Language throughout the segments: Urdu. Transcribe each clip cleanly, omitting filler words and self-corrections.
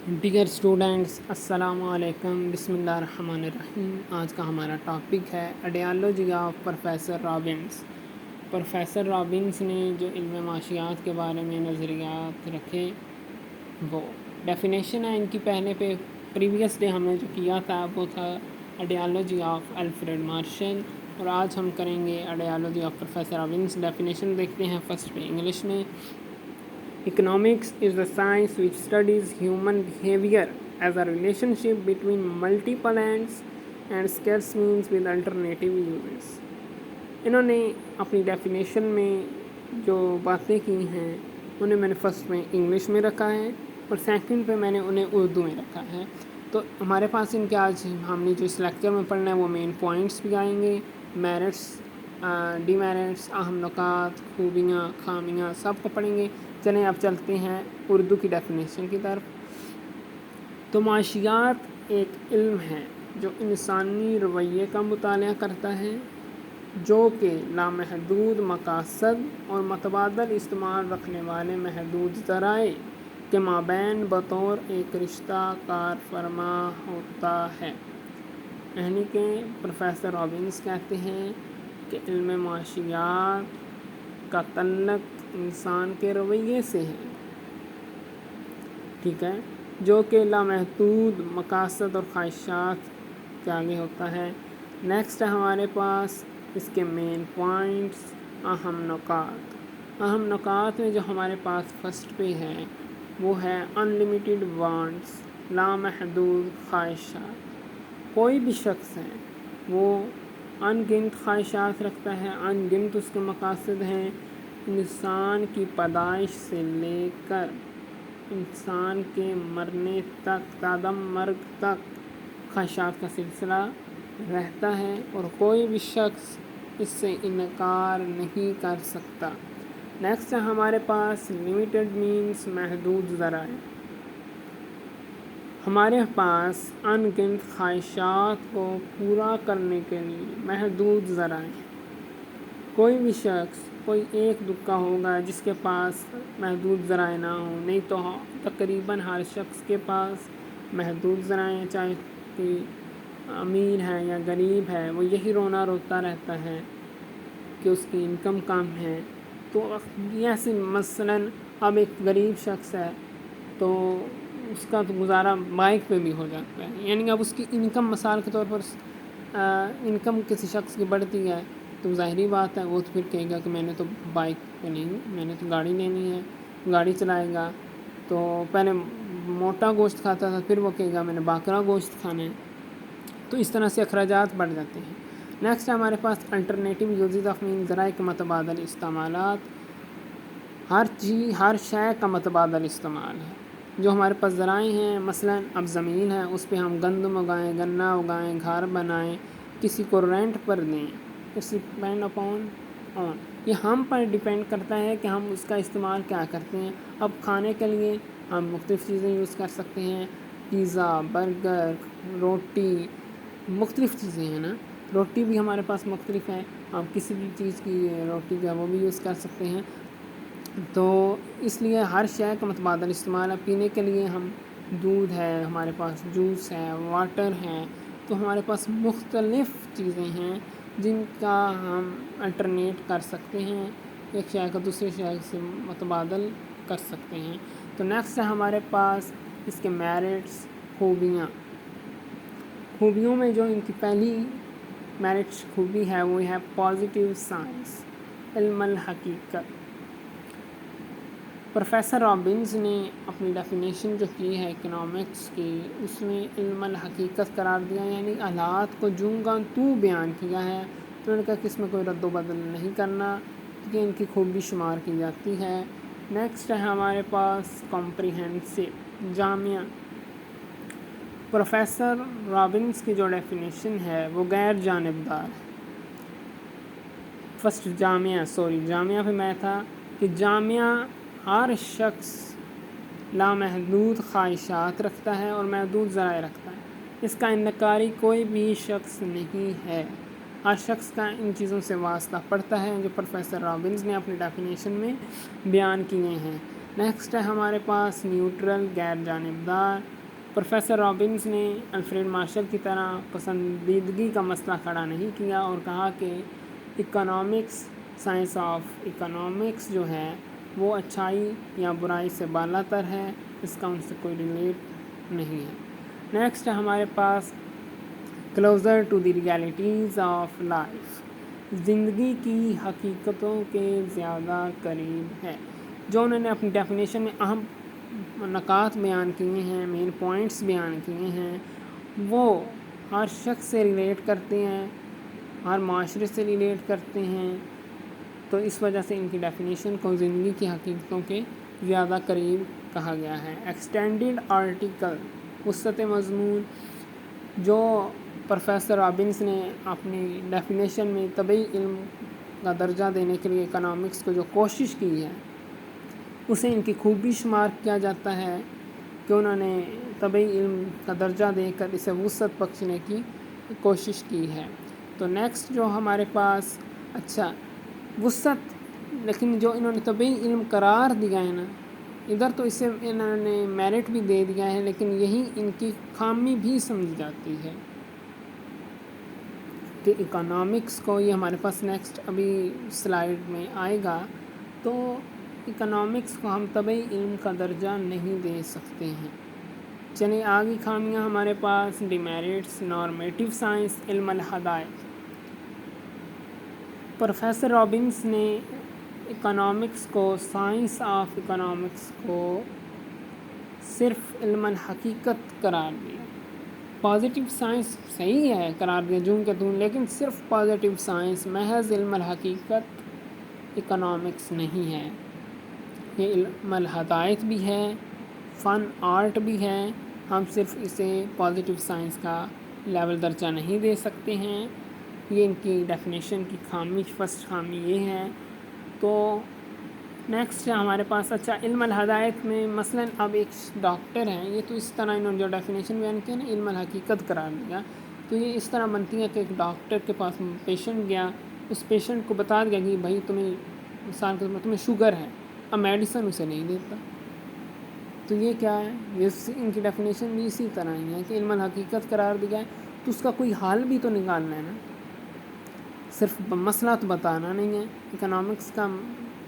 ڈیئر اسٹوڈنٹس، السلام علیکم، بسم اللہ الرحمن الرحیم۔ آج کا ہمارا ٹاپک ہے ideology of professor Robbins. Professor Robbins نے جو علم معاشیات کے بارے میں نظریات رکھے، وہ ڈیفینیشن ہے ان کی پہلے پریویس ڈے ہم نے جو کیا تھا وہ تھا آئیڈیالوجی آف الفریڈ مارشل، اور آج ہم کریں گے ideology of professor Robbins. Definition دیکھتے ہیں فرسٹ پہ انگلش میں۔ Economics is the science which studies human behavior as a relationship between multiple ends and scarce means with alternative uses۔ انہوں نے اپنی ڈیفینیشن میں جو باتیں کی ہیں انہیں میں نے فرسٹ میں انگلش میں رکھا ہے اور سیکنڈ پہ میں نے انہیں اردو میں رکھا ہے۔ تو ہمارے پاس ان کے آج ہم نے جو اس لیکچر میں پڑھنا ہے وہ مین پوائنٹس بھی آئیں گے، میرٹس، ڈی میرٹس، اہم نکات، خوبیاں، خامیاں، سب کو پڑھیں گے۔ چلیں اب چلتے ہیں اردو کی ڈیفینیشن کی طرف۔ تو معاشیات ایک علم ہے جو انسانی رویے کا مطالعہ کرتا ہے، جو کہ لامحدود مقاصد اور متبادل استعمال رکھنے والے محدود ذرائع کے مابین بطور ایک رشتہ کار فرما ہوتا ہے۔ یعنی کہ پروفیسر رابنس کہتے ہیں کہ علم معاشیات کا تعلق انسان کے رویے سے ہے، ٹھیک ہے، جو کہ لامحدود مقاصد اور خواہشات کے آگے ہوتا ہے۔ نیکسٹ ہے ہمارے پاس اس کے مین پوائنٹس، اہم نکات۔ اہم نکات میں جو ہمارے پاس فرسٹ پہ ہے وہ ہے انلمیٹڈ وانٹس، لامحدود خواہشات۔ کوئی بھی شخص ہے وہ ان گنت خواہشات رکھتا ہے، ان گنت اس کے مقاصد ہیں۔ انسان کی پیدائش سے لے کر انسان کے مرنے تک، تادم مرگ تک خواہشات کا سلسلہ رہتا ہے اور کوئی بھی شخص اس سے انکار نہیں کر سکتا۔ نیکسٹ ہے ہمارے پاس لمیٹڈ مینس، محدود ذرائع۔ ہمارے پاس ان گنت خواہشات کو پورا کرنے کے لیے محدود ذرائع ہیں۔ کوئی بھی شخص، کوئی ایک دکا ہوگا جس کے پاس محدود ذرائع نہ ہوں، نہیں تو تقریباً ہر شخص کے پاس محدود ذرائع ہیں، چاہے کہ امیر ہے یا غریب ہے، وہ یہی رونا روتا رہتا ہے کہ اس کی انکم کم ہے۔ تو ایسے مثلاً اب ایک غریب شخص ہے تو اس کا تو گزارا بائک پہ بھی ہو جاتا ہے، یعنی اب اس کی انکم مثال کے طور پر انکم کسی شخص کی بڑھتی ہے تو ظاہری بات ہے وہ تو پھر کہے گا کہ میں نے تو بائک پہ نہیں، میں نے تو گاڑی لینی ہے، گاڑی چلائے گا۔ تو پہلے موٹا گوشت کھاتا تھا، پھر وہ کہے گا میں نے باقرا گوشت کھانا ہے۔ تو اس طرح سے اخراجات بڑھ جاتے ہیں۔ نیکسٹ ہے ہمارے پاس الٹرنیٹیو یوزز آف مین، ذرائع کے متبادل استعمالات۔ ہر شے کا متبادل استعمال ہے۔ جو ہمارے پاس ذرائع ہیں، مثلاً اب زمین ہے، اس پہ ہم گندم اگائیں، گنا اگائیں، گھر بنائیں، کسی کو رینٹ پر دیں، اٹس ڈپینڈ اپون یہ ہم پر ڈپینڈ کرتا ہے کہ ہم اس کا استعمال کیا کرتے ہیں۔ اب کھانے کے لیے ہم مختلف چیزیں یوز کر سکتے ہیں، پیزا، برگر، روٹی، مختلف چیزیں ہیں نا، روٹی بھی ہمارے پاس مختلف ہے، ہم کسی بھی چیز کی روٹی کا وہ بھی یوز کر سکتے ہیں۔ تو اس لیے ہر شے کا متبادل استعمال ہے۔ پینے کے لیے ہم دودھ ہے، ہمارے پاس جوس ہے، واٹر ہے، تو ہمارے پاس مختلف چیزیں ہیں جن کا ہم الٹرنیٹ کر سکتے ہیں، ایک شے کا دوسرے شے سے متبادل کر سکتے ہیں۔ تو نیکسٹ ہے ہمارے پاس اس کے میرٹس، خوبیاں۔ خوبیوں میں جو ان کی پہلی میرٹس خوبی ہے وہ ہے پازیٹیو سائنس، علم الحقیقت۔ پروفیسر رابنس نے اپنی ڈیفینیشن جو کی ہے اکنامکس کی، اس میں علم الحقیقت قرار دیا، یعنی حالات کو جوں گا تو بیان کیا ہے۔ تو انہوں نے کہا کہ اس میں کوئی رد و بدل نہیں کرنا، کیونکہ ان کی خوبی شمار کی جاتی ہے۔ نیکسٹ ہے ہمارے پاس کمپریہنسو، جامع۔ پروفیسر رابنس کی جو ڈیفینیشن ہے وہ غیر جانبدار ہے۔ جامعہ پہ میں تھا کہ جامعہ ہر شخص لامحدود خواہشات رکھتا ہے اور محدود ذرائع رکھتا ہے، اس کا انکاری کوئی بھی شخص نہیں ہے، ہر شخص کا ان چیزوں سے واسطہ پڑتا ہے جو پروفیسر رابنس نے اپنی ڈیفینیشن میں بیان کیے ہیں۔ نیکسٹ ہے ہمارے پاس نیوٹرل، غیر جانبدار۔ پروفیسر رابنس نے الفریڈ مارشل کی طرح پسندیدگی کا مسئلہ کھڑا نہیں کیا اور کہا کہ اکنامکس، سائنس آف اکنامکس جو ہے وہ اچھائی یا برائی سے بالا تر ہے، اس کا ان سے کوئی ریلیٹ نہیں ہے۔ نیکسٹ ہے ہمارے پاس closer to the realities of life, زندگی کی حقیقتوں کے زیادہ قریب ہے۔ جو انہوں نے اپنی ڈیفینیشن میں اہم نکات بیان کیے ہیں، مین پوائنٹس بیان کیے ہیں، وہ ہر شخص سے ریلیٹ کرتے ہیں، ہر معاشرے سے ریلیٹ کرتے ہیں، تو اس وجہ سے ان کی ڈیفینیشن کو زندگی کی حقیقتوں کے زیادہ قریب کہا گیا ہے۔ ایکسٹینڈڈ آرٹیکل، وسعت مضمون، جو پروفیسر رابنس نے اپنی ڈیفینیشن میں طبعی علم کا درجہ دینے کے لیے اکنامکس کو جو کوشش کی ہے، اسے ان کی خوبی شمار کیا جاتا ہے کہ انہوں نے طبعی علم کا درجہ دے کر اسے وسعت بخشنے کی کوشش کی ہے۔ تو نیکسٹ جو ہمارے پاس وسعت، لیکن جو انہوں نے طبعی علم قرار دیا ہے نا، ادھر تو اسے انہوں نے میرٹ بھی دے دیا ہے، لیکن یہی ان کی خامی بھی سمجھی جاتی ہے کہ اکنامکس کو، یہ ہمارے پاس نیکسٹ ابھی سلائیڈ میں آئے گا، تو اکنامکس کو ہم طبعی علم کا درجہ نہیں دے سکتے ہیں۔ چلیں آگے خامیاں ہمارے پاس ڈیمیرٹس، نارمیٹیو سائنس، علم الحدائق۔ پروفیسر رابنس نے اکنامکس کو، سائنس آف اکنامکس کو صرف علم الحقیقت قرار دیا۔ پازیٹیو سائنس صحیح ہے قرار دیا جون کے تون، لیکن صرف پازیٹیو سائنس، محض علم الحقیقت اکنامکس نہیں ہے۔ یہ علم الحدائق بھی ہے، فن آرٹ بھی ہے، ہم صرف اسے پازیٹیو سائنس کا لیول درجہ نہیں دے سکتے ہیں۔ یہ ان کی ڈیفینیشن کی فرسٹ خامی یہ ہے۔ تو نیکسٹ ہے ہمارے پاس علم الحدائق میں مثلاً اب ایک ڈاکٹر ہیں، یہ تو اس طرح انہوں نے جو ڈیفینیشن بیان کی نا، علم الحقیقت قرار دیا، تو یہ اس طرح بنتی ہے کہ ایک ڈاکٹر کے پاس پیشنٹ گیا، اس پیشنٹ کو بتا دیا کہ بھائی مثال کے طور پر تمہیں شوگر ہے، اب میڈیسن اسے نہیں دیتا۔ تو یہ کیا ہے، ان کی ڈیفینیشن بھی اسی طرح ہی ہے کہ علم الحقیقت قرار دیا ہے، تو اس کا کوئی حل بھی تو نکالنا ہے نا، صرف مسئلہ تو بتانا نہیں ہے۔ اکنامکس کا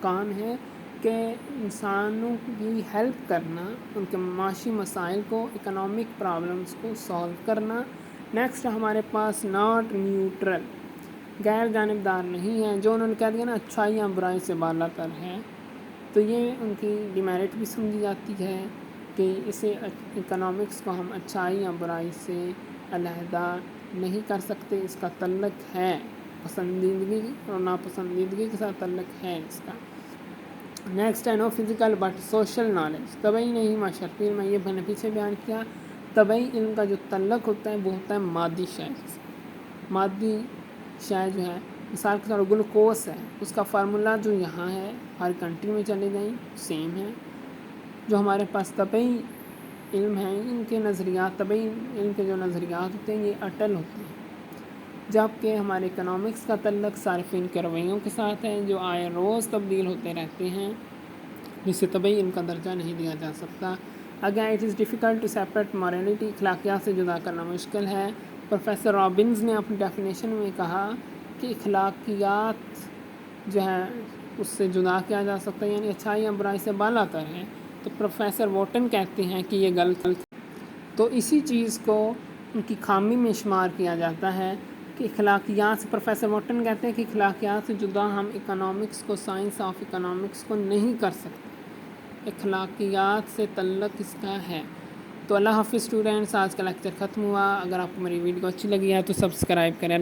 کام ہے کہ انسانوں کی ہیلپ کرنا، ان کے معاشی مسائل کو، اکنامک پرابلمس کو سالو کرنا۔ نیکسٹ ہمارے پاس ناٹ نیوٹرل، غیر جانبدار نہیں ہے۔ جو انہوں نے کہہ دیا نا اچھائی یا برائی سے بالا تر ہے، تو یہ ان کی ڈیمیرٹ بھی سمجھی جاتی ہے کہ اسے اکنامکس کو ہم اچھائی یا برائی سے علیحدہ نہیں کر سکتے، اس کا تعلق ہے پسندیدگی اور ناپسندیدگی کے ساتھ تعلق ہے اس کا۔ نیکسٹ ہے نو فزیکل بٹ سوشل نالج، طبعی نہیں معاشرتی علم۔ یہ میں نے پیچھے بیان کیا، طبعی علم کا جو تعلق ہوتا ہے وہ ہوتا ہے مادی شے سے۔ مادی شے جو ہے، مثال کے طور پر گلوکوز ہے، اس کا فارمولا جو یہاں ہے ہر کنٹری میں چلے جائیں سیم ہے۔ جو ہمارے پاس طبعی علم ہیں، ان کے نظریات، طبعی علم کے جو نظریات ہوتے ہیں یہ اٹل ہوتے ہیں، جبکہ ہمارے اکنامکس کا تعلق صارفین کے رویوں کے ساتھ ہے، جو آئے روز تبدیل ہوتے رہتے ہیں، جسے طبعی علم کا درجہ نہیں دیا جا سکتا۔ Again it is difficult to separate morality, اخلاقیات سے جدا کرنا مشکل ہے۔ پروفیسر رابنز نے اپنی ڈیفینیشن میں کہا کہ اخلاقیات جو ہے اس سے جدا کیا جا سکتا ہے، یعنی اچھائی یا برائی سے بالا تر ہے۔ تو پروفیسر واٹن کہتے ہیں کہ یہ غلط، تو اسی چیز کو ان کی خامی میں شمار کیا جاتا ہے کہ اخلاقیات سے، پروفیسر واٹن کہتے ہیں کہ اخلاقیات سے جدا ہم اکنامکس کو، سائنس آف اکنامکس کو نہیں کر سکتے، اخلاقیات سے تعلق اس کا ہے۔ تو اللہ حافظ اسٹوڈنٹس، آج کا لیکچر ختم ہوا۔ اگر آپ کو میری ویڈیو اچھی لگی ہے تو سبسکرائب کریں۔